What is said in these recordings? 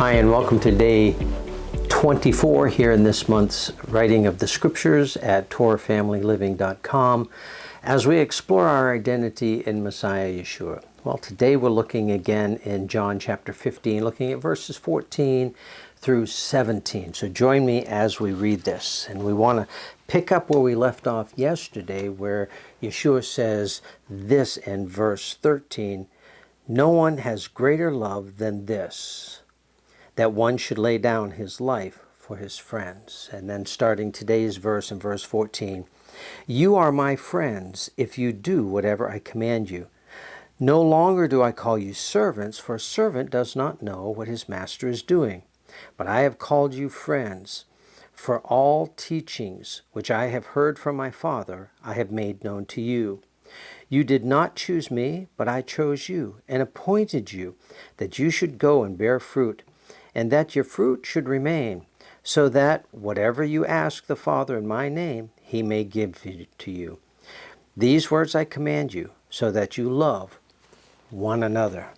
Hi, and welcome to day 24 here in this month's writing of the scriptures at TorahFamilyLiving.com as we explore our identity in Messiah Yahshua. Well, today we're looking again in John chapter 15, looking at verses 14 through 17. So join me as we read this. And we want to pick up where we left off yesterday, where Yahshua says this in verse 13, "No one has greater love than this, that one should lay down his life for his friends." And then starting today's verse in verse 14, "You are my friends if you do whatever I command you. No longer do I call you servants, for a servant does not know what his master is doing. But I have called you friends, for all teachings which I have heard from my Father I have made known to you. You did not choose me, but I chose you and appointed you that you should go and bear fruit, and that your fruit should remain, so that whatever you ask the Father in my name, he may give it to you. These words I command you, so that you love one another."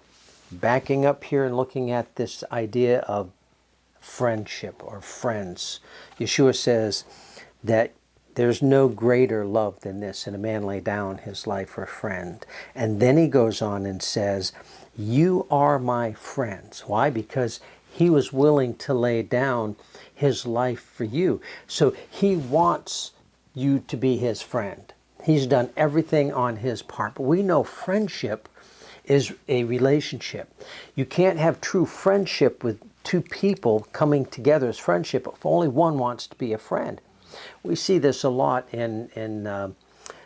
Backing up here and looking at this idea of friendship or friends, Yahshua says that there's no greater love than this, and a man lay down his life for a friend. And then he goes on and says, "You are my friends." Why? Because he was willing to lay down his life for you. So he wants you to be his friend. He's done everything on his part. But we know friendship is a relationship. You can't have true friendship with two people coming together as friendship if only one wants to be a friend. We see this a lot in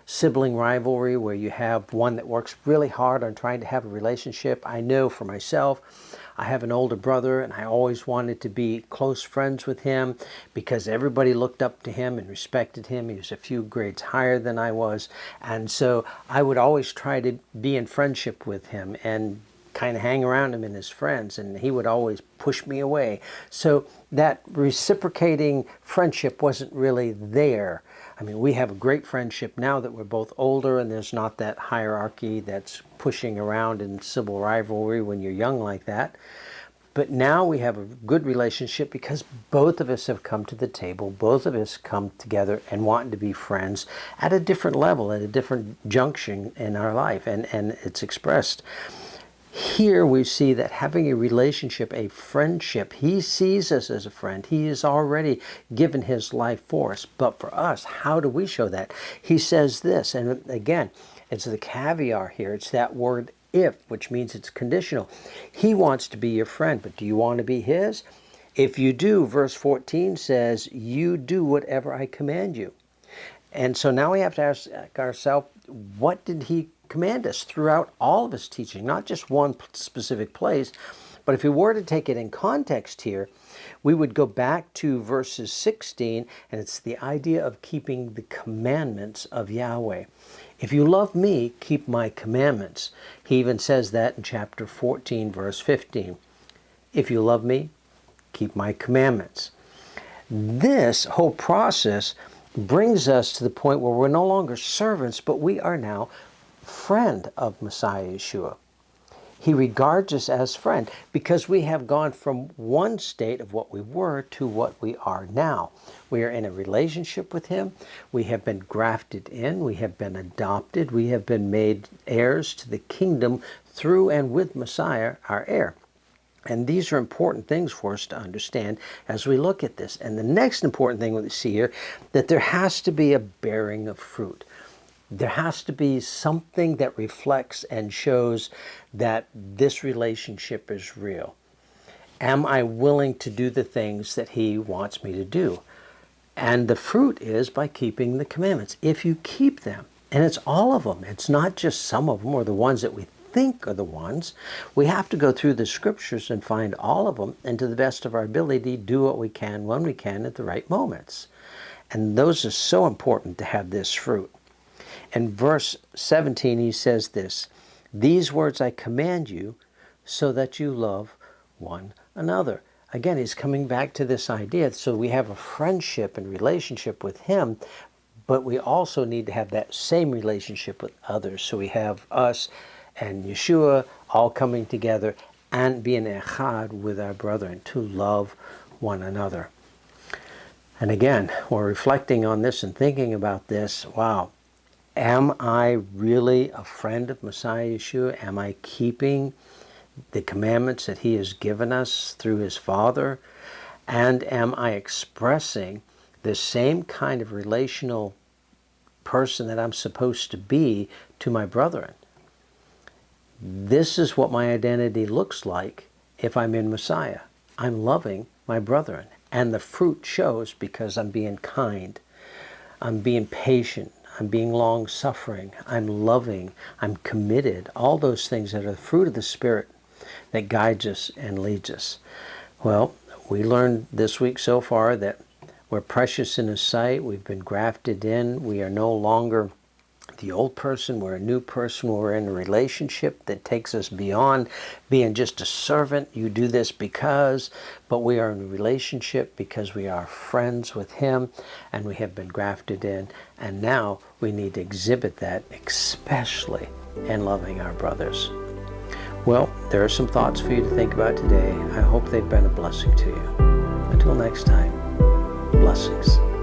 sibling rivalry, where you have one that works really hard on trying to have a relationship. I know for myself, I have an older brother, and I always wanted to be close friends with him because everybody looked up to him and respected him. He was a few grades higher than I was, and so I would always try to be in friendship with him and kind of hang around him and his friends, and he would always push me away. So that reciprocating friendship wasn't really there. I mean, we have a great friendship now that we're both older, and there's not that hierarchy that's pushing around in civil rivalry when you're young like that. But now we have a good relationship because both of us have come to the table. Both of us come together and want to be friends at a different level, at a different junction in our life, and it's expressed. Here we see that having a relationship, a friendship, he sees us as a friend. He has already given his life for us. But for us, how do we show that? He says this, and again, it's the caveat here. It's that word if, which means it's conditional. He wants to be your friend, but do you want to be his? If you do, verse 14 says, "You do whatever I command you." And so now we have to ask ourselves, what did he command us throughout all of his teaching? Not just one specific place, but if we were to take it in context here, we would go back to verses 16, and it's the idea of keeping the commandments of Yahweh. "If you love me, keep my commandments." He even says that in chapter 14, verse 15. "If you love me, keep my commandments." This whole process brings us to the point where we're no longer servants, but we are now friend of Messiah Yahshua. He regards us as friend because we have gone from one state of what we were to what we are now. We are in a relationship with him. We have been grafted in. We have been adopted. We have been made heirs to the kingdom through and with Messiah, our heir. And these are important things for us to understand as we look at this. And the next important thing we see here, that there has to be a bearing of fruit. There has to be something that reflects and shows that this relationship is real. Am I willing to do the things that he wants me to do? And the fruit is by keeping the commandments. If you keep them, and it's all of them, it's not just some of them or the ones that we think are the ones. We have to go through the scriptures and find all of them, and to the best of our ability, do what we can when we can at the right moments. And those are so important to have this fruit. In verse 17, he says this, "These words I command you so that you love one another." Again, he's coming back to this idea. So we have a friendship and relationship with him, but we also need to have that same relationship with others. So we have us and Yahshua all coming together and be an echad with our brethren, to love one another. And again, we're reflecting on this and thinking about this. Wow, am I really a friend of Messiah Yahshua? Am I keeping the commandments that he has given us through his Father? And am I expressing the same kind of relational person that I'm supposed to be to my brethren? This is what my identity looks like if I'm in Messiah. I'm loving my brethren. And the fruit shows because I'm being kind. I'm being patient. I'm being long-suffering. I'm loving. I'm committed. All those things that are the fruit of the Spirit that guides us and leads us. Well, we learned this week so far that we're precious in His sight. We've been grafted in. We are no longer the old person. We're a new person. We're in a relationship that takes us beyond being just a servant. You do this because, but we are in a relationship because we are friends with Him and we have been grafted in. And now we need to exhibit that, especially in loving our brothers. Well, there are some thoughts for you to think about today. I hope they've been a blessing to you. Until next time, blessings.